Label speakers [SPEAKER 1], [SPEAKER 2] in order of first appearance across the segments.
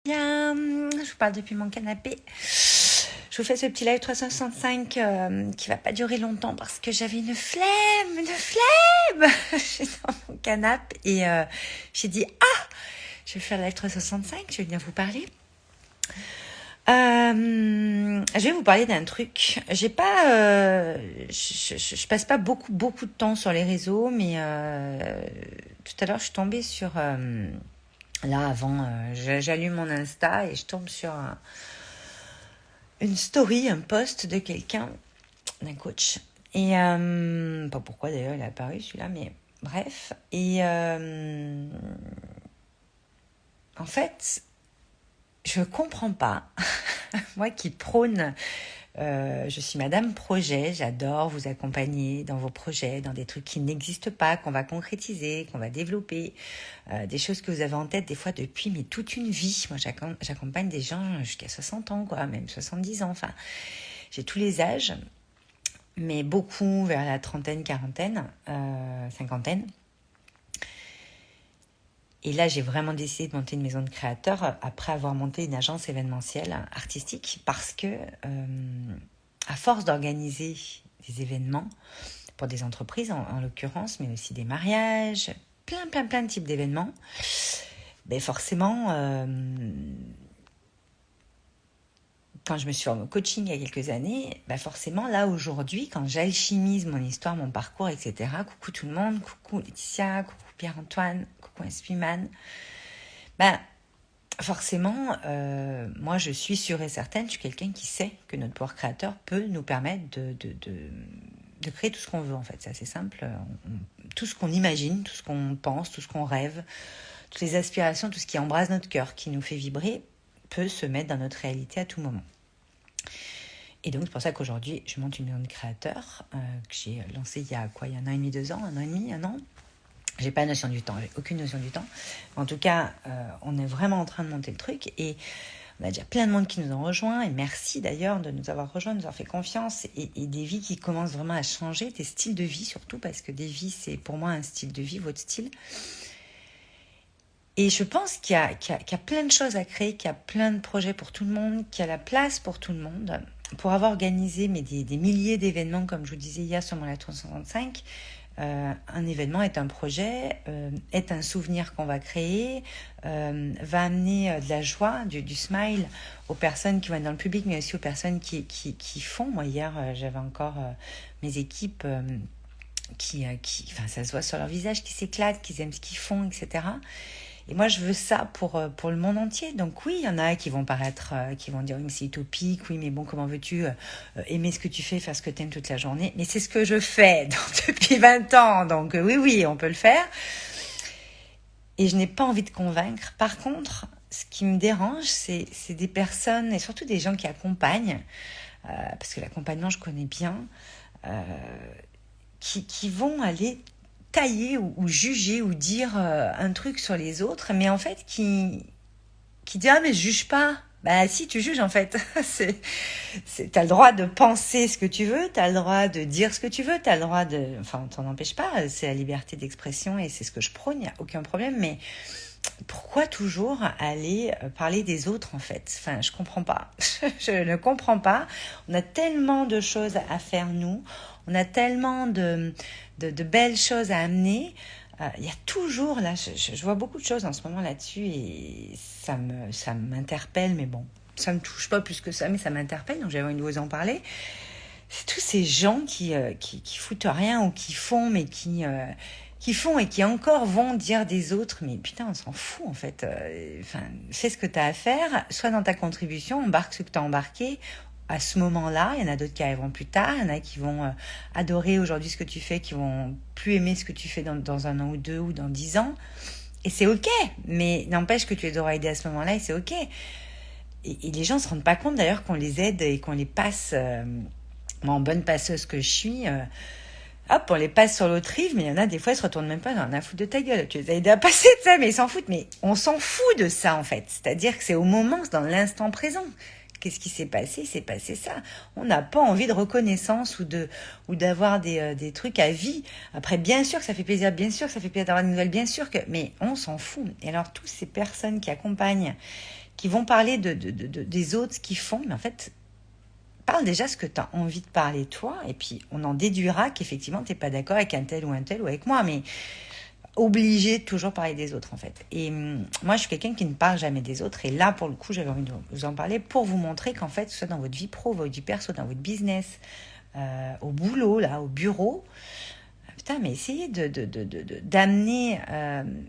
[SPEAKER 1] Bien, je vous parle depuis mon canapé. Je vous fais ce petit live 365 qui va pas durer longtemps parce que j'avais une flemme. J'étais dans mon canapé et j'ai dit je vais faire le live 365, je vais venir vous parler. Je vais vous parler d'un truc. J'ai pas, je passe pas beaucoup de temps sur les réseaux, mais tout à l'heure je suis tombée sur là avant, j'allume mon Insta et je tombe sur une story, un post de quelqu'un, d'un coach. Et pas pourquoi d'ailleurs il est apparu celui-là, mais bref. Et en fait, je comprends pas. Moi qui prône, je suis Madame Projet, j'adore vous accompagner dans vos projets, dans des trucs qui n'existent pas, qu'on va concrétiser, qu'on va développer, des choses que vous avez en tête des fois depuis mais toute une vie. Moi j'accompagne des gens jusqu'à 60 ans, quoi, même 70 ans, enfin j'ai tous les âges, mais beaucoup vers la trentaine, quarantaine, cinquantaine. Et là, j'ai vraiment décidé de monter une maison de créateurs après avoir monté une agence événementielle artistique parce que, à force d'organiser des événements pour des entreprises, en l'occurrence, mais aussi des mariages, plein de types d'événements, ben forcément, quand je me suis formée au coaching il y a quelques années, ben forcément, là, aujourd'hui, quand j'alchimise mon histoire, mon parcours, etc., coucou tout le monde, coucou Laetitia, coucou Pierre-Antoine, coucou Inspiman, ben, forcément, moi, je suis sûre et certaine, je suis quelqu'un qui sait que notre pouvoir créateur peut nous permettre de créer tout ce qu'on veut, en fait. C'est assez simple. Tout ce qu'on imagine, tout ce qu'on pense, tout ce qu'on rêve, toutes les aspirations, tout ce qui embrase notre cœur, qui nous fait vibrer, peut se mettre dans notre réalité à tout moment. Et donc, c'est pour ça qu'aujourd'hui, je monte une maison de créateurs que j'ai lancée il y a un an et demi, 2 ans, un an et demi, un an. J'ai pas notion du temps, j'ai aucune notion du temps. En tout cas, on est vraiment en train de monter le truc et on a déjà plein de monde qui nous ont rejoints. Et merci d'ailleurs de nous avoir rejoints, de nous avoir fait confiance et des vies qui commencent vraiment à changer, des styles de vie surtout, parce que des vies, c'est pour moi un style de vie, votre style. Et je pense qu'il y a plein de choses à créer, qu'il y a plein de projets pour tout le monde, qu'il y a la place pour tout le monde. Pour avoir organisé des milliers d'événements, comme je vous disais hier sur mon live 365, un événement est un projet, est un souvenir qu'on va créer, va amener de la joie, du smile aux personnes qui vont être dans le public, mais aussi aux personnes qui font. Moi, hier, j'avais encore mes équipes enfin, ça se voit sur leur visage, qui s'éclatent, qui aiment ce qu'ils font, etc. Et moi, je veux ça pour le monde entier. Donc oui, il y en a qui vont paraître, qui vont dire oui, mais c'est utopique, oui, mais bon, comment veux-tu aimer ce que tu fais, faire ce que tu aimes toute la journée. Mais c'est ce que je fais depuis 20 ans. Donc oui, on peut le faire. Et je n'ai pas envie de convaincre. Par contre, ce qui me dérange, c'est des personnes, et surtout des gens qui accompagnent, parce que l'accompagnement, je connais bien, qui vont aller tailler ou juger ou dire un truc sur les autres, mais en fait qui dit mais je juge pas. Bah si, tu juges en fait. T'as le droit de penser ce que tu veux, t'as le droit de dire ce que tu veux, t'as le droit de... Enfin, t'en empêches pas, c'est la liberté d'expression et c'est ce que je prône, il n'y a aucun problème, mais pourquoi toujours aller parler des autres en fait? Enfin, je comprends pas. Je ne comprends pas. On a tellement de choses à faire nous, on a tellement de belles choses à amener. Il y a toujours, là, je vois beaucoup de choses en ce moment là-dessus et ça m'interpelle, mais bon, ça me touche pas plus que ça, mais ça m'interpelle, donc j'avais envie de vous en parler. C'est tous ces gens qui foutent rien ou qui font, mais qui font et qui encore vont dire des autres, mais putain, on s'en fout en fait. Enfin, fais ce que tu as à faire, sois dans ta contribution, embarque ce que tu as embarqué à ce moment-là. Il y en a d'autres qui arriveront plus tard, il y en a qui vont adorer aujourd'hui ce que tu fais, qui vont plus aimer ce que tu fais dans 1 an ou 2 ou dans 10 ans. Et c'est ok, mais n'empêche que tu les auras aidés à ce moment-là et c'est ok. Et les gens ne se rendent pas compte d'ailleurs qu'on les aide et qu'on les passe... moi, en bonne passeuse que je suis... hop, on les passe sur l'autre rive, mais il y en a des fois, ils se retournent même pas dans la foutre de ta gueule. Tu les as aidés à passer de ça, mais ils s'en foutent. Mais on s'en fout de ça, en fait. C'est-à-dire que c'est au moment, c'est dans l'instant présent. Qu'est-ce qui s'est passé? C'est passé ça. On n'a pas envie de reconnaissance ou d'avoir des trucs à vie. Après, bien sûr que ça fait plaisir, bien sûr que ça fait plaisir d'avoir des nouvelles, bien sûr que... Mais on s'en fout. Et alors, toutes ces personnes qui accompagnent qui vont parler des autres, ce qu'ils font, mais en fait, parle déjà ce que tu as envie de parler toi, et puis on en déduira qu'effectivement, tu n'es pas d'accord avec un tel ou avec moi, mais obligé de toujours parler des autres, en fait. Et moi, je suis quelqu'un qui ne parle jamais des autres, et là, pour le coup, j'avais envie de vous en parler pour vous montrer qu'en fait, que ce soit dans votre vie pro, votre vie perso, dans votre business, au boulot, là, au bureau, putain, mais essayez d'amener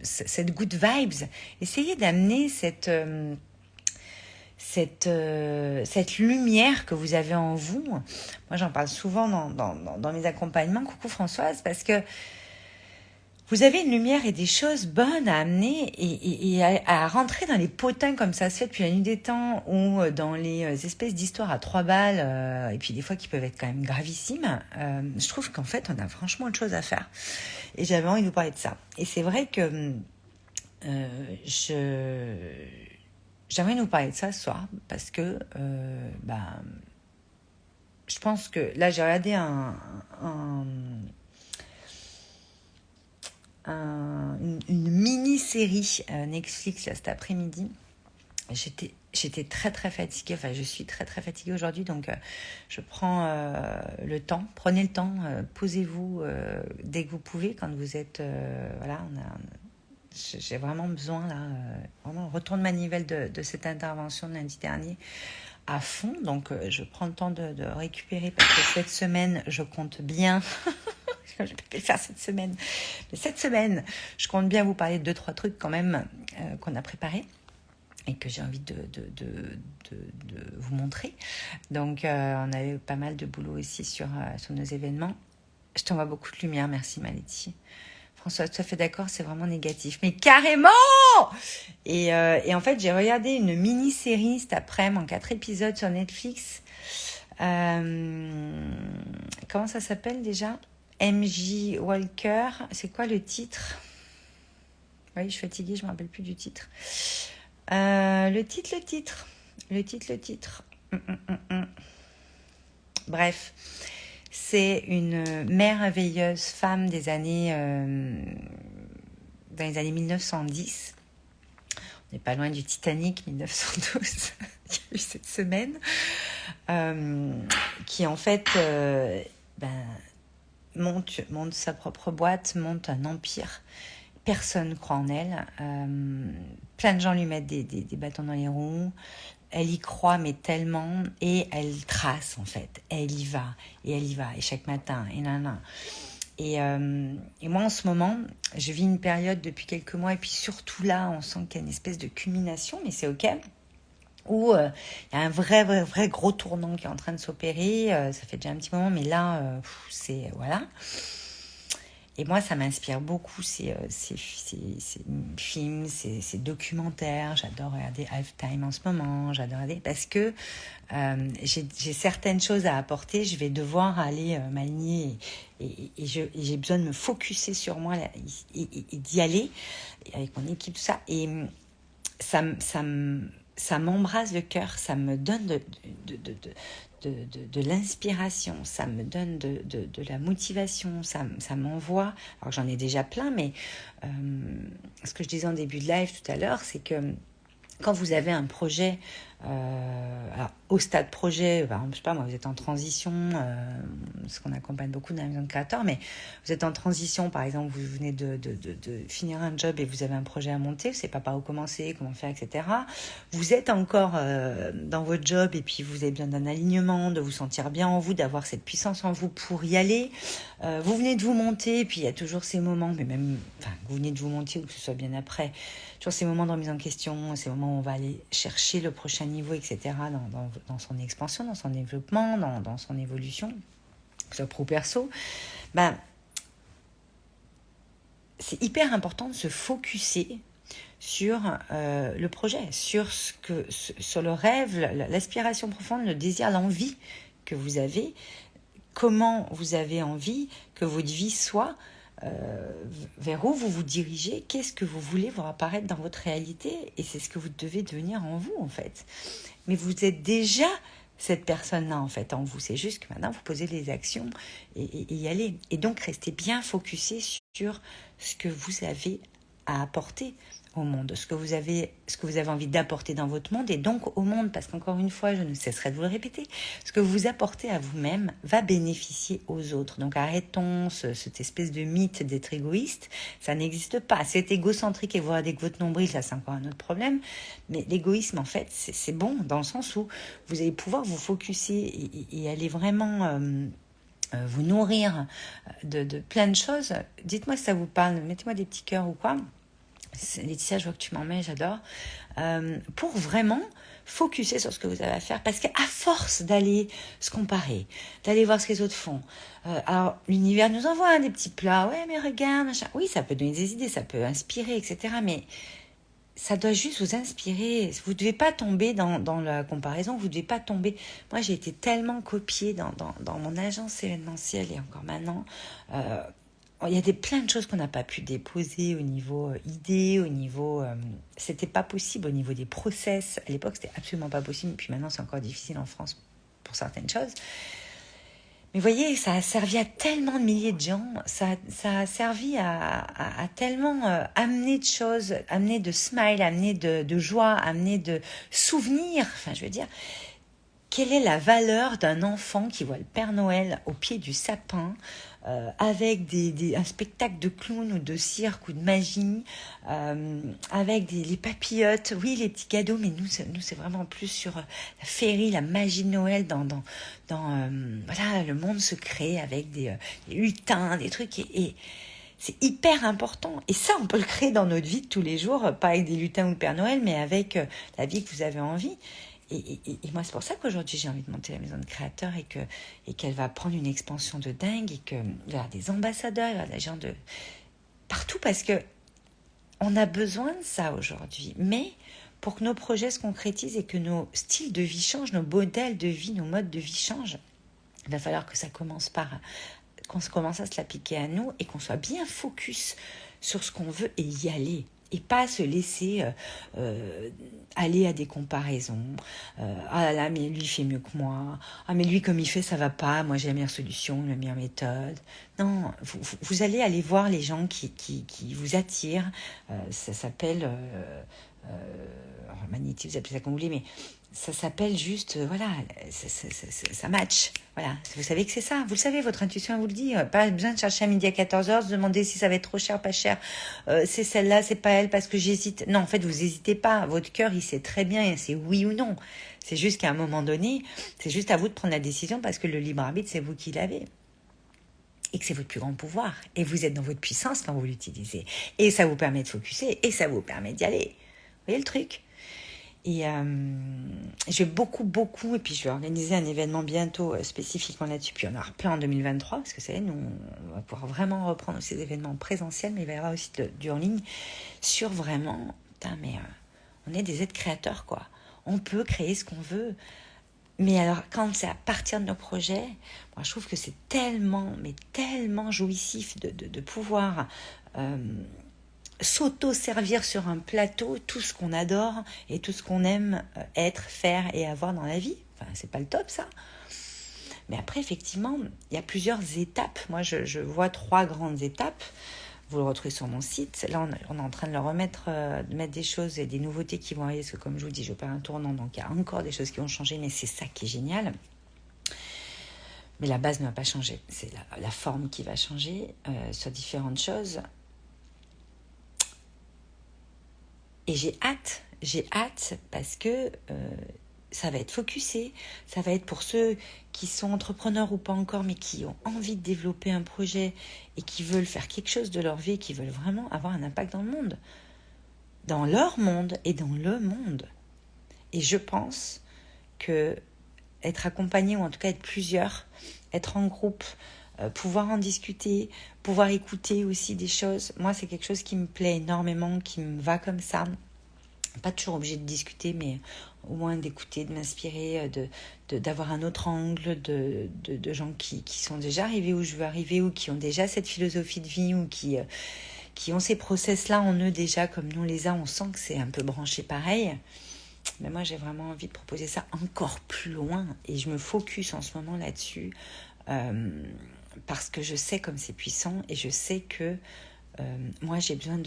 [SPEAKER 1] cette good vibes, essayez d'amener cette lumière que vous avez en vous. Moi, j'en parle souvent dans mes accompagnements. Coucou Françoise, parce que vous avez une lumière et des choses bonnes à amener et à rentrer dans les potins comme ça se fait depuis la nuit des temps, ou dans les espèces d'histoires à 3 balles, et puis des fois qui peuvent être quand même gravissimes. Je trouve qu'en fait, on a franchement autre chose à faire. Et j'avais envie de vous parler de ça. Et c'est vrai que j'aimerais nous parler de ça ce soir, parce que je pense que là, j'ai regardé une mini-série Netflix là, cet après-midi. J'étais très très fatiguée, enfin je suis très très fatiguée aujourd'hui, donc je prends le temps, prenez le temps, posez-vous dès que vous pouvez, quand vous êtes, voilà, j'ai vraiment besoin là, vraiment retour de manivelle de cette intervention de lundi dernier à fond, donc je prends le temps de récupérer, parce que cette semaine, je compte bien... Je ne peux pas le faire cette semaine. Mais cette semaine, je compte bien vous parler de 2-3 trucs quand même qu'on a préparés et que j'ai envie de vous montrer. Donc, on a eu pas mal de boulot aussi sur nos événements. Je t'envoie beaucoup de lumière. Merci, Maletti. François, tout à fait d'accord, c'est vraiment négatif. Mais carrément! Et en fait, j'ai regardé une mini-série cet après-midi en 4 épisodes sur Netflix. Comment ça s'appelle déjà ? MJ Walker, c'est quoi le titre ? Oui, je suis fatiguée, je ne me rappelle plus du titre. Le titre. Bref, c'est une merveilleuse femme des années, dans les années 1910. On n'est pas loin du Titanic, 1912, il y a eu cette semaine, qui en fait... monte sa propre boîte, monte un empire. Personne ne croit en elle. Plein de gens lui mettent des bâtons dans les roues. Elle y croit, mais tellement. Et elle trace, en fait. Elle y va. Et chaque matin. Et moi, en ce moment, je vis une période depuis quelques mois. Et puis surtout là, on sent qu'il y a une espèce de culmination. Mais c'est OK. Où il y a un vrai gros tournant qui est en train de s'opérer. Ça fait déjà un petit moment, mais là, c'est... Voilà. Et moi, ça m'inspire beaucoup, ces films, ces documentaires. J'adore regarder Halftime en ce moment. J'adore regarder parce que j'ai certaines choses à apporter. Je vais devoir aller m'aligner et j'ai besoin de me focuser sur moi là, et d'y aller avec mon équipe, tout ça. Et ça m'embrase le cœur, ça me donne de l'inspiration, ça me donne de la motivation, ça m'envoie, alors j'en ai déjà plein, mais ce que je disais en début de live tout à l'heure, c'est que quand vous avez un projet, alors, au stade projet, je sais pas moi, vous êtes en transition, parce qu'on accompagne beaucoup dans la maison de créateurs, mais vous êtes en transition, par exemple, vous venez de finir un job et vous avez un projet à monter, vous ne savez pas par où commencer, comment faire, etc. Vous êtes encore dans votre job et puis vous avez besoin d'un alignement, de vous sentir bien en vous, d'avoir cette puissance en vous pour y aller. Vous venez de vous monter, et puis il y a toujours ces moments, mais même, vous venez de vous monter ou que ce soit bien après, toujours ces moments de remise en question, ces moments où on va aller chercher le prochain niveau, etc., dans son expansion, dans son développement, dans son évolution, que ce soit pro perso, c'est hyper important de se focuser sur le projet, sur le rêve, l'aspiration profonde, le désir, l'envie que vous avez, comment vous avez envie que votre vie soit, vers où vous vous dirigez, qu'est-ce que vous voulez voir apparaître dans votre réalité, et c'est ce que vous devez devenir en vous, en fait. Mais vous êtes déjà cette personne-là, en fait, en vous. C'est juste que maintenant, vous posez les actions et y allez. Et donc, restez bien focusé sur ce que vous avez à apporter au monde, ce que vous avez envie d'apporter dans votre monde et donc au monde, parce qu'encore une fois, je ne cesserai de vous le répéter, ce que vous apportez à vous-même va bénéficier aux autres. Donc arrêtons cette espèce de mythe d'être égoïste, ça n'existe pas. C'est égocentrique et vous regardez que votre nombril, ça c'est encore un autre problème, mais l'égoïsme en fait, c'est bon dans le sens où vous allez pouvoir vous focuser et aller vraiment... vous nourrir de plein de choses. Dites-moi si ça vous parle, mettez-moi des petits cœurs ou quoi. Laetitia, je vois que tu m'en mets, j'adore. Pour vraiment focuser sur ce que vous avez à faire, parce qu'à force d'aller se comparer, d'aller voir ce que les autres font, alors l'univers nous envoie des petits plats, ouais mais regarde, machin. Oui, ça peut donner des idées, ça peut inspirer, etc. Mais ça doit juste vous inspirer. Vous ne devez pas tomber dans la comparaison, vous ne devez pas tomber... Moi, j'ai été tellement copiée dans mon agence événementielle et encore maintenant. Il y a plein de choses qu'on n'a pas pu déposer au niveau idée, au niveau... c'était pas possible au niveau des process. À l'époque, c'était absolument pas possible. Puis maintenant, c'est encore difficile en France pour certaines choses. Mais vous voyez, ça a servi à tellement de milliers de gens, ça a servi à tellement amener de choses, amener de smile, amener de joie, amener de souvenirs. Enfin, je veux dire, quelle est la valeur d'un enfant qui voit le Père Noël au pied du sapin avec un spectacle de clown ou de cirque ou de magie, avec les papillotes, oui, les petits cadeaux, mais nous c'est vraiment plus sur la féerie, la magie de Noël dans voilà, le monde secret avec des lutins, des trucs et c'est hyper important. Et ça, on peut le créer dans notre vie de tous les jours, pas avec des lutins ou le Père Noël, mais avec la vie que vous avez envie. Et moi, c'est pour ça qu'aujourd'hui, j'ai envie de monter la maison de créateurs et qu'elle va prendre une expansion de dingue et qu'il va y avoir des ambassadeurs, il va y avoir des gens de partout parce que on a besoin de ça aujourd'hui. Mais pour que nos projets se concrétisent et que nos styles de vie changent, nos modèles de vie, nos modes de vie changent, il va falloir que ça commence qu'on commence à se l'appliquer à nous et qu'on soit bien focus sur ce qu'on veut et y aller. Et pas se laisser aller à des comparaisons. Ah là, mais lui fait mieux que moi. Ah, mais lui, comme il fait, ça va pas. Moi, j'ai la meilleure solution, la meilleure méthode. Non, vous allez aller voir les gens qui vous attirent. Ça s'appelle... magnétisme, vous appelez ça comme vous voulez, mais ça s'appelle juste, voilà, ça match. Voilà, vous savez que c'est ça. Vous le savez, votre intuition elle vous le dit. Pas besoin de chercher à midi à 14h, se demander si ça va être trop cher, pas cher. C'est celle-là, c'est pas elle parce que j'hésite. Non, en fait, vous n'hésitez pas. Votre cœur, il sait très bien, c'est oui ou non. C'est juste qu'à un moment donné, c'est juste à vous de prendre la décision parce que le libre arbitre, c'est vous qui l'avez. Et que c'est votre plus grand pouvoir. Et vous êtes dans votre puissance quand vous l'utilisez. Et ça vous permet de focuser et ça vous permet d'y aller. Vous voyez le truc ? Et je vais beaucoup, et puis je vais organiser un événement bientôt spécifiquement là-dessus, puis on en aura plein en 2023, parce que vous savez, nous, on va pouvoir vraiment reprendre ces événements présentiels, mais il va y avoir aussi du en ligne, sur vraiment, on est des êtres créateurs, quoi. On peut créer ce qu'on veut, mais alors quand c'est à partir de nos projets, moi je trouve que c'est tellement jouissif de pouvoir... s'auto-servir sur un plateau tout ce qu'on adore et tout ce qu'on aime être, faire et avoir dans la vie. Enfin, c'est pas le top, ça. Mais après, effectivement, il y a plusieurs étapes. Moi, je vois 3 grandes étapes. Vous le retrouvez sur mon site. Là, on est en train de leur de mettre des choses et des nouveautés qui vont arriver. Parce que, comme je vous dis, je opère un tournant, donc il y a encore des choses qui vont changer, mais c'est ça qui est génial. Mais la base ne va pas changer. C'est la forme qui va changer sur différentes choses. Et j'ai hâte parce que ça va être focusé, ça va être pour ceux qui sont entrepreneurs ou pas encore, mais qui ont envie de développer un projet et qui veulent faire quelque chose de leur vie, qui veulent vraiment avoir un impact dans le monde, dans leur monde et dans le monde. Et je pense que être accompagné, ou en tout cas être plusieurs, être en groupe, pouvoir en discuter, pouvoir écouter aussi des choses. Moi, c'est quelque chose qui me plaît énormément, qui me va comme ça. Pas toujours obligé de discuter, mais au moins d'écouter, de m'inspirer, d'avoir un autre angle de gens qui sont déjà arrivés où je veux arriver, ou qui ont déjà cette philosophie de vie, ou qui ont ces process-là en eux déjà, comme nous on les a. On sent que c'est un peu branché pareil. Mais moi, j'ai vraiment envie de proposer ça encore plus loin. Et je me focus en ce moment là-dessus. Parce que je sais comme c'est puissant et je sais que Moi, j'ai besoin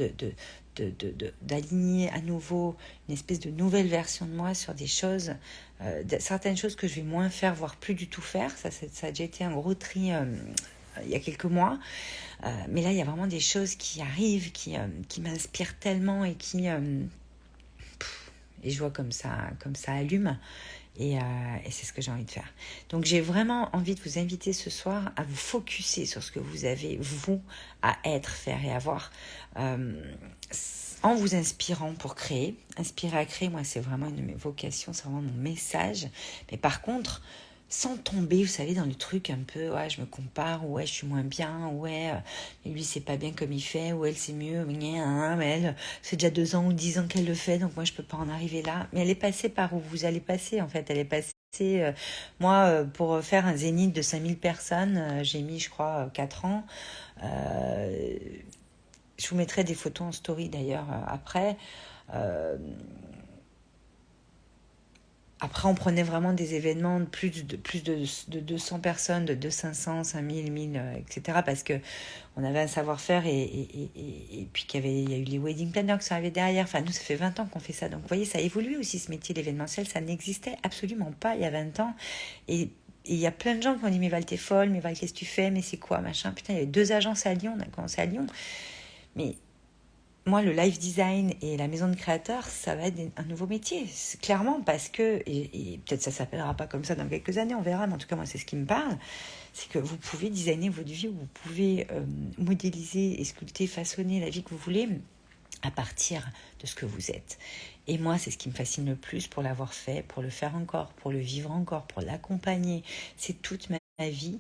[SPEAKER 1] d'aligner à nouveau une espèce de nouvelle version de moi sur des choses, certaines choses que je vais moins faire, voire plus du tout faire. Ça a déjà été un gros tri il y a quelques mois. Mais là, il y a vraiment des choses qui arrivent, qui m'inspirent tellement et et je vois comme ça allume. Et c'est ce que j'ai envie de faire. Donc, j'ai vraiment envie de vous inviter ce soir à vous focusser sur ce que vous avez, vous, à être, faire et avoir, en vous inspirant pour créer. Inspirer à créer, moi, c'est vraiment une de mes vocations, c'est vraiment mon message. Mais par contre, sans tomber, vous savez, dans le truc un peu, ouais, je me compare, ouais, je suis moins bien, ouais, mais lui, c'est pas bien comme il fait, ou elle, c'est mieux, mais elle, c'est déjà 2 ans ou 10 ans qu'elle le fait, donc moi, je peux pas en arriver là. Mais elle est passée par où vous allez passer, en fait. Elle est passée, moi, pour faire un zénith de 5000 personnes, j'ai mis, je crois, 4 ans. Je vous mettrai des photos en story, d'ailleurs, après. Après, on prenait vraiment des événements de plus de 200 personnes, de 500, 5000, 1000, etc. Parce qu'on avait un savoir-faire et puis il y a eu les wedding planners qui sont arrivés derrière. Enfin, nous, ça fait 20 ans qu'on fait ça. Donc, vous voyez, ça a évolué aussi, ce métier, l'événementiel. Ça n'existait absolument pas il y a 20 ans. Et il y a plein de gens qui ont dit, mais Val, t'es folle, mais Val, qu'est-ce que tu fais, mais c'est quoi, machin. Putain, il y avait 2 agences à Lyon, on a commencé à Lyon. Mais moi, le live design et la maison de créateurs, ça va être un nouveau métier. C'est clairement parce que, et peut-être ça ne s'appellera pas comme ça dans quelques années, on verra, mais en tout cas, moi, c'est ce qui me parle, c'est que vous pouvez designer votre vie, vous pouvez modéliser et sculpter, façonner la vie que vous voulez à partir de ce que vous êtes. Et moi, c'est ce qui me fascine le plus pour l'avoir fait, pour le faire encore, pour le vivre encore, pour l'accompagner. C'est toute ma vie.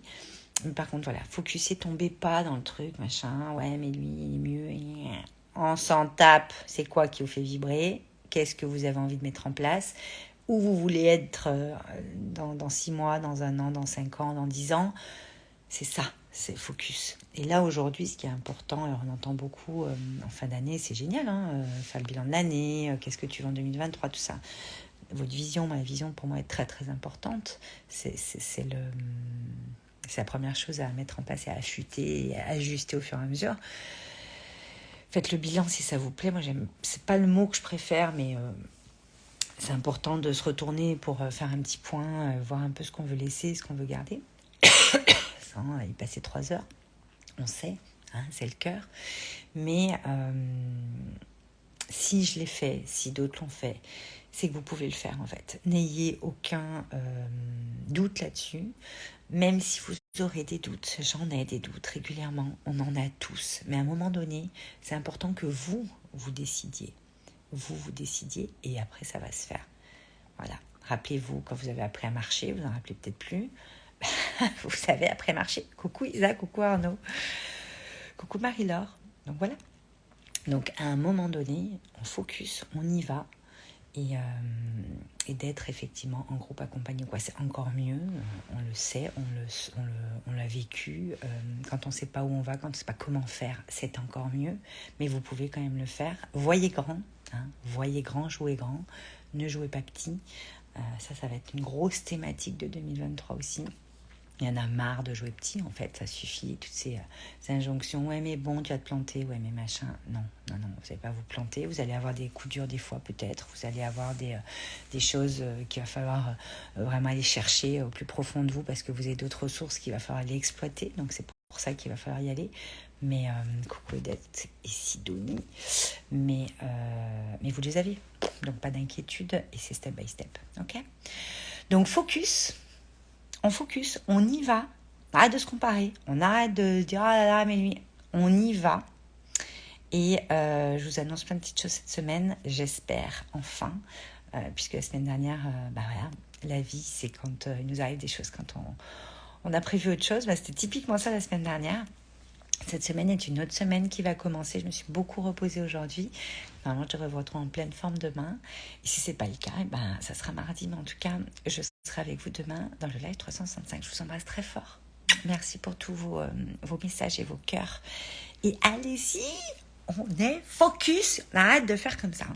[SPEAKER 1] Mais par contre, voilà, focussez, tombez pas dans le truc, machin, ouais, mais lui, il est mieux, on s'en tape, c'est quoi qui vous fait vibrer, qu'est-ce que vous avez envie de mettre en place, où vous voulez être dans 6 mois, dans 1 an, dans 5 ans, dans 10 ans, c'est ça, c'est focus. Et là aujourd'hui, ce qui est important, alors on entend beaucoup en fin d'année, c'est génial, faire le bilan de l'année, qu'est-ce que tu veux en 2023, tout ça. Votre vision, ma vision pour moi est très très importante, c'est la première chose à mettre en place et à affûter et à ajuster au fur et à mesure. Faites le bilan si ça vous plaît. Moi, c'est pas le mot que je préfère, mais c'est important de se retourner pour faire un petit point, voir un peu ce qu'on veut laisser, ce qu'on veut garder. Sans y passer 3 heures, on sait, c'est le cœur. Mais si je l'ai fait, si d'autres l'ont fait, c'est que vous pouvez le faire en fait. N'ayez aucun doute là-dessus. Même si vous aurez des doutes, j'en ai des doutes régulièrement, on en a tous. Mais à un moment donné, c'est important que vous décidiez. Vous décidiez et après ça va se faire. Voilà. Rappelez-vous, quand vous avez appris à marcher, vous n'en rappelez peut-être plus. Vous savez, après marcher. Coucou Isa, coucou Arnaud. Coucou Marie-Laure. Donc voilà. Donc à un moment donné, on focus, on y va. Et d'être effectivement en groupe accompagné, quoi. C'est encore mieux, on le sait, on l'a vécu. Quand on ne sait pas où on va, quand on ne sait pas comment faire, c'est encore mieux. Mais vous pouvez quand même le faire. Voyez grand, voyez grand, jouez grand, ne jouez pas petit. Ça va être une grosse thématique de 2023 aussi. Il y en a marre de jouer petit, en fait, ça suffit. Toutes ces injonctions, ouais mais bon, tu vas te planter, ouais mais machin. Non, vous n'allez pas vous planter. Vous allez avoir des coups durs des fois peut-être. Vous allez avoir des choses qu'il va falloir vraiment aller chercher au plus profond de vous parce que vous avez d'autres ressources qu'il va falloir aller exploiter. Donc c'est pour ça qu'il va falloir y aller. Mais coucou Odette et Sidonie. Mais vous les avez. Donc pas d'inquiétude et c'est step by step. Ok ? Donc focus. On focus, on y va. On arrête de se comparer. On arrête de dire ah là là, mais lui, on y va. Et je vous annonce plein de petites choses cette semaine, j'espère enfin, puisque la semaine dernière, voilà, la vie, c'est quand il nous arrive des choses, quand on a prévu autre chose. C'était typiquement ça la semaine dernière. Cette semaine est une autre semaine qui va commencer. Je me suis beaucoup reposée aujourd'hui. Normalement, je devrais vous retrouver en pleine forme demain. Et si ce n'est pas le cas, ça sera mardi. Mais en tout cas, je serai avec vous demain dans le live 365. Je vous embrasse très fort. Merci pour tous vos messages et vos cœurs. Et allez-y, on est focus. On arrête de faire comme ça.